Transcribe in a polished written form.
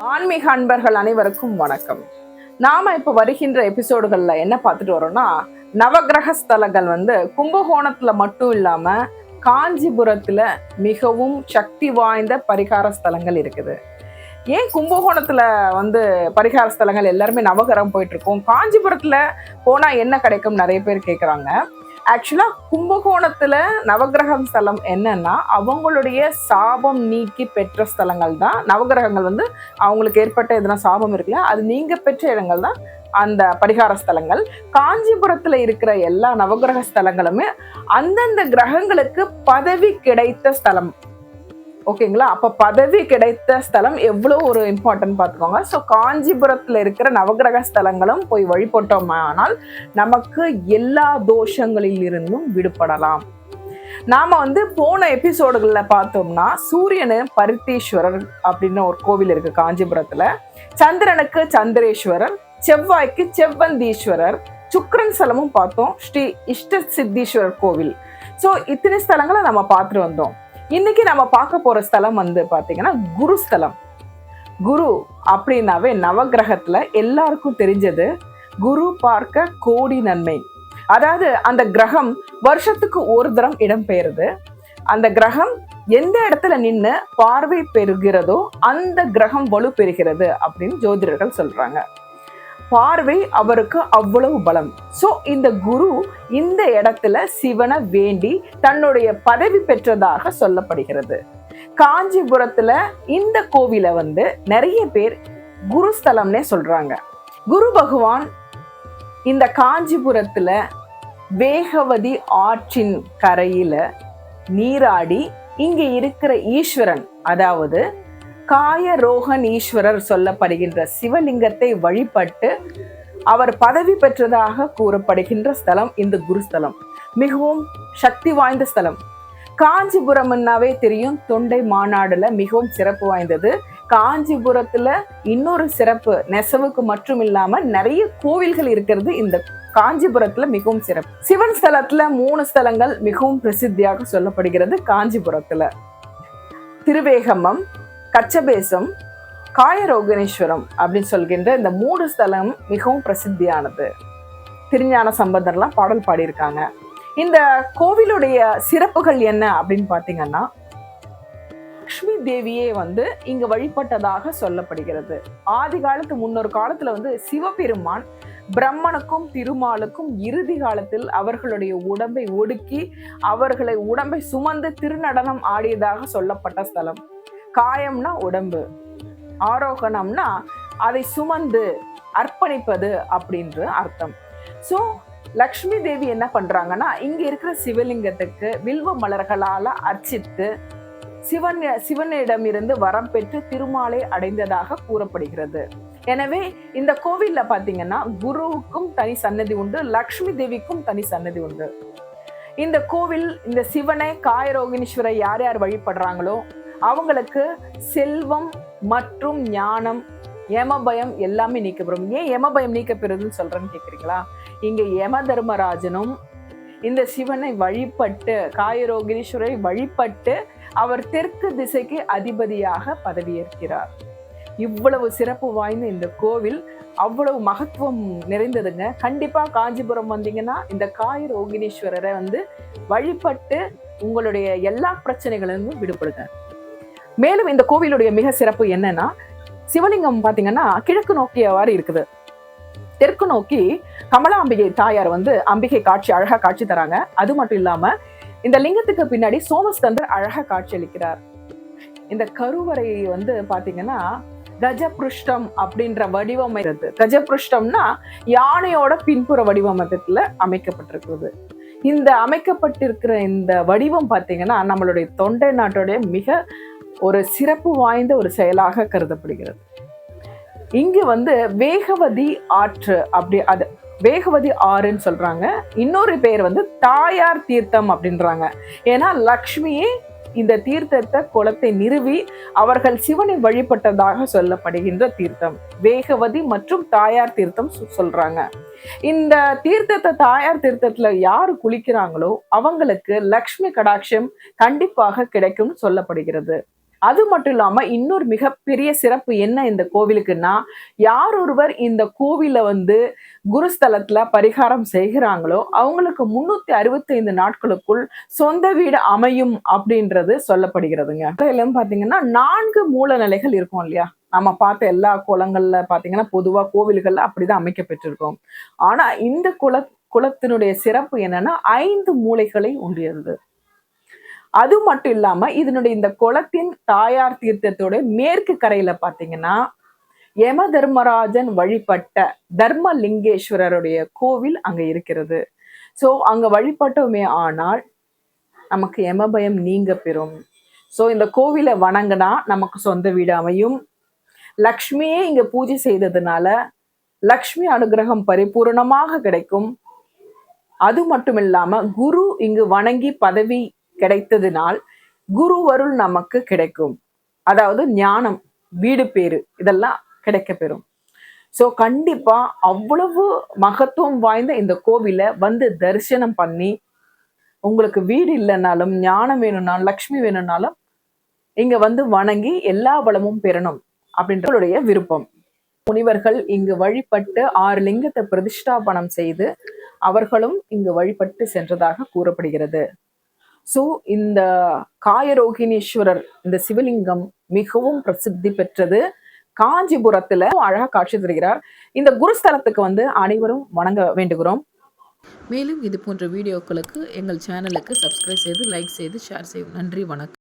ஆன்மீக அன்பர்கள் அனைவருக்கும் வணக்கம். நாம இப்ப வருகின்ற எபிசோடுகள்ல என்ன பார்த்துட்டு வரோம்னா, நவகிரக ஸ்தலங்கள் கும்பகோணத்துல மட்டும் இல்லாம காஞ்சிபுரத்துல மிகவும் சக்தி வாய்ந்த பரிகார ஸ்தலங்கள் இருக்குது. ஏன் கும்பகோணத்துல பரிகார ஸ்தலங்கள் எல்லாருமே நவகிரகம் போயிட்டு இருக்கோம், காஞ்சிபுரத்துல போனா என்ன கிடைக்கும் நிறைய பேர் கேட்குறாங்க. ஆக்சுவலா கும்பகோணத்துல நவகிரகம் ஸ்தலம் என்னன்னா அவங்களுடைய சாபம் நீக்கி பெற்ற ஸ்தலங்கள் தான். நவகிரகங்கள் அவங்களுக்கு ஏற்பட்ட எதனா சாபம் இருக்குல்ல, அது நீங்க பெற்ற இடங்கள் தான் அந்த பரிகார ஸ்தலங்கள். காஞ்சிபுரத்துல இருக்கிற எல்லா நவகிரக ஸ்தலங்களுமே அந்தந்த கிரகங்களுக்கு பதவி கிடைத்த ஸ்தலம். ஓகேங்களா? அப்ப பதவி கிடைத்த ஸ்தலம் எவ்வளவு ஒரு இம்பார்ட்டன்ட் பார்த்துக்கோங்க. ஸோ காஞ்சிபுரத்துல இருக்கிற நவகிரக ஸ்தலங்களும் போய் வழிபட்டோமானால் நமக்கு எல்லா தோஷங்களில் இருந்தும் விடுபடலாம். நாம போன எபிசோடுகள்ல பார்த்தோம்னா சூரியனு பருத்தீஸ்வரர் அப்படின்னு ஒரு கோவில் இருக்கு காஞ்சிபுரத்துல, சந்திரனுக்கு சந்திரேஸ்வரர், செவ்வாய்க்கு செவ்வந்தீஸ்வரர், சுக்கிரன் ஸ்தலமும் பார்த்தோம், ஸ்ரீ இஷ்ட சித்தீஸ்வரர் கோவில். ஸோ இத்தனை ஸ்தலங்களை நம்ம பார்த்துட்டு வந்தோம். இன்னைக்கு நம்ம பார்க்க போற ஸ்தலம் பாத்தீங்கன்னா குரு ஸ்தலம். குரு அப்படின்னாவே நவகிரகத்துல எல்லாருக்கும் தெரிஞ்சது குரு பார்க்க கோடி நன்மை. அதாவது அந்த கிரகம் வருஷத்துக்கு ஒரு தரம் இடம் பெயருது. அந்த கிரகம் எந்த இடத்துல நின்று பார்வை பெறுகிறதோ அந்த கிரகம் வலு பெறுகிறது அப்படின்னு ஜோதிடர்கள் சொல்றாங்க. பார்வை அவருக்கு அவ்வளவு பலம். சோ இந்த குரு இந்த இடத்துல சிவனை வேண்டி தன்னுடைய பதவி பெற்றதாக சொல்லப்படுகிறது. காஞ்சிபுரத்துல இந்த கோவிலை நிறைய பேர் குருஸ்தலம்னே சொல்றாங்க. குரு பகவான் இந்த காஞ்சிபுரத்துல வேகவதி ஆற்றின் கரையில நீராடி இங்க இருக்கிற ஈஸ்வரன், அதாவது காயரோகன் ஈஸ்வரர் சொல்லப்படுகின்ற சிவலிங்கத்தை வழிபட்டு அவர் பதவி பெற்றதாக கூறப்படுகின்ற ஸ்தலம் இந்த குருஸ்தலம். மிகவும் சக்தி வாய்ந்த ஸ்தலம். காஞ்சிபுரம்னாவே தெரியும், தொண்டை மாநாடுல மிகவும் சிறப்பு வாய்ந்தது. காஞ்சிபுரத்துல இன்னொரு சிறப்பு, நெசவுக்கு மட்டும் இல்லாம நிறைய கோவில்கள் இருக்கிறது இந்த காஞ்சிபுரத்துல மிகவும் சிறப்பு. சிவன் ஸ்தலத்துல 3 ஸ்தலங்கள் மிகவும் பிரசித்தியாக சொல்லப்படுகிறது காஞ்சிபுரத்துல. திருவேகமம், கச்சபேசம், காயரோகனேஸ்வரம் அப்படின்னு சொல்கின்ற இந்த 3 ஸ்தலம் மிகவும் பிரசித்தியானது. திருஞான சம்பந்தர்லாம் பாடல் பாடியிருக்காங்க. இந்த கோவிலுடைய சிறப்புகள் என்ன அப்படின்னு பாத்தீங்கன்னா, லக்ஷ்மி தேவியே இங்க வழிபட்டதாக சொல்லப்படுகிறது. ஆதி காலத்து முன்னொரு காலத்துல சிவபெருமான் பிரம்மனுக்கும் திருமாலுக்கும் இறுதி காலத்தில் அவர்களுடைய உடம்பை ஒடுக்கி அவர்களை உடம்பை சுமந்து திருநடனம் ஆடியதாக சொல்லப்பட்ட ஸ்தலம். காயம்னா உடம்பு, ஆரோகணம்னா அதை சுமந்து அர்ப்பணிப்பது அப்படின்ற அர்த்தம். சோ லக்ஷ்மி தேவி என்ன பண்றாங்கன்னா, இங்க இருக்கிற சிவலிங்கத்துக்கு வில்வ மலர்களால அர்ச்சித்து சிவனிடம் இருந்து வரம் பெற்று திருமாலை அடைந்ததாக கூறப்படுகிறது. எனவே இந்த கோவில்ல பாத்தீங்கன்னா குருவுக்கும் தனி சன்னதி உண்டு, லக்ஷ்மி தேவிக்கும் தனி சன்னதி உண்டு. இந்த கோவில் இந்த சிவனை காயரோகினீஸ்வரை யார் யார் வழிபடுறாங்களோ அவங்களுக்கு செல்வம் மற்றும் ஞானம், யமபயம் எல்லாமே நீக்கப்படும். ஏன் யமபயம் நீக்கப்பெறுதுன்னு சொல்றேன்னு கேக்குறீங்களா? இங்க யம தர்மராஜனும் இந்த சிவனை வழிபட்டு காயரோகினீஸ்வரை வழிபட்டு அவர் தெற்கு திசைக்கு அதிபதியாக பதவியேற்கிறார். இவ்வளவு சிறப்பு வாய்ந்த இந்த கோவில் அவ்வளவு மகத்துவம் நிறைந்ததுங்க. கண்டிப்பா காஞ்சிபுரம் வந்தீங்கன்னா இந்த காயரோகினீஸ்வரரை வழிபட்டு உங்களுடைய எல்லா பிரச்சனைகளிலும் விடுபடுங்க. மேலும் இந்த கோவிலுடைய மிக சிறப்பு என்னன்னா, சிவலிங்கம் பாத்தீங்கன்னா கிழக்கு நோக்கியவாறு இருக்குது. தெற்கு நோக்கி கமலாம்பிகை தாயார் அம்பிகை அழகா காட்சி தராங்க. அது மட்டும் இல்லாம இந்த லிங்கத்துக்கு பின்னாடி சோமஸ்கந்தர் அழகா காட்சி அளிக்கிறார். இந்த கருவறை பாத்தீங்கன்னா கஜபுருஷ்டம் அப்படின்ற வடிவமைப்பு. கஜபுருஷ்டம்னா யானையோட பின்புற வடிவமைப்புல அமைக்கப்பட்டிருக்கிறது. இந்த அமைக்கப்பட்டிருக்கிற இந்த வடிவம் பாத்தீங்கன்னா நம்மளுடைய தொண்டை நாட்டுடைய மிக ஒரு சிறப்பு வாய்ந்த ஒரு செயலாக கருதப்படுகிறது. இங்கு வேகவதி ஆற்று, அப்படி அது வேகவதி ஆறுன்னு சொல்றாங்க. இன்னொரு பேர் தாயார் தீர்த்தம் அப்படின்றாங்க. ஏன்னா லக்ஷ்மியே இந்த தீர்த்தத்தை குளத்தை நிறுவி அவர்கள் சிவனை வழிபட்டதாக சொல்லப்படுகின்ற தீர்த்தம் வேகவதி மற்றும் தாயார் தீர்த்தம் சொல்றாங்க. இந்த தீர்த்தத்தை தாயார் தீர்த்தத்துல யாரு குளிக்கிறாங்களோ அவங்களுக்கு லக்ஷ்மி கடாட்சம் கண்டிப்பாக கிடைக்கும் சொல்லப்படுகிறது. அது மட்டும் இல்லாம இன்னொரு மிகப்பெரிய சிறப்பு என்ன இந்த கோவிலுக்குன்னா, யார் ஒருவர் இந்த கோவில வந்து குருஸ்தலத்துல பரிகாரம் செய்கிறாங்களோ அவங்களுக்கு 365 நாட்களுக்குள் சொந்த வீடு அமையும் அப்படின்றது சொல்லப்படுகிறதுங்க. அதிலும் பாத்தீங்கன்னா 4 மூல நிலைகள் இருக்கும் இல்லையா? நம்ம பார்த்த எல்லா குளங்கள்ல பாத்தீங்கன்னா பொதுவா கோவில்கள்ல அப்படிதான் அமைக்கப்பட்டிருக்கும். ஆனா இந்த குளத்தினுடைய சிறப்பு என்னன்னா 5 மூலைகளை உடையது. அது மட்டும் இல்லாம இதனுடைய இந்த குளத்தின் தாயார் தீர்த்தத்தோட மேற்கு கரையில பாத்தீங்கன்னா யம தர்மராஜன் வழிபட்ட தர்மலிங்கேஸ்வரருடைய கோவில் அங்க இருக்கிறது. சோ அங்க வழிபட்டோமே ஆனால் நமக்கு யம பயம் நீங்க பெறும். சோ இந்த கோவிலை வணங்கினா நமக்கு சொந்த வீடு அமையும். லக்ஷ்மியே இங்க பூஜை செய்ததுனால லக்ஷ்மி அனுகிரகம் பரிபூர்ணமாக கிடைக்கும். அது மட்டும் இல்லாம குரு இங்கு வணங்கி பதவி கிடைத்ததினால் குரு அருள் நமக்கு கிடைக்கும். அதாவது ஞானம், வீடு பேரு இதெல்லாம் கிடைக்க பெறும். சோ கண்டிப்பா அவ்வளவு மகத்துவம் வாய்ந்த இந்த கோவிலை வந்து தரிசனம் பண்ணி உங்களுக்கு வீடு இல்லைனாலும் ஞானம் வேணும்னாலும் லக்ஷ்மி வேணும்னாலும் இங்க வந்து வணங்கி எல்லா பலமும் பெறணும் அப்படின்றவருடைய விருப்பம். முனிவர்கள் இங்கு வழிபட்டு 6 லிங்கத்தை பிரதிஷ்டாபனம் செய்து அவர்களும் இங்கு வழிபட்டு சென்றதாக கூறப்படுகிறது. சோ இந்த காயரோகிணீஸ்வரர் இந்த சிவலிங்கம் மிகவும் பிரசித்தி பெற்றது. காஞ்சிபுரத்துல அழகா காட்சி தருகிறார். இந்த குருஸ்தலத்துக்கு வந்து அனைவரும் வணங்க வேண்டுகிறோம். மேலும் இது போன்ற வீடியோக்களுக்கு எங்கள் சேனலுக்கு சப்ஸ்கிரைப் செய்து லைக் செய்து ஷேர் செய்யும். நன்றி, வணக்கம்.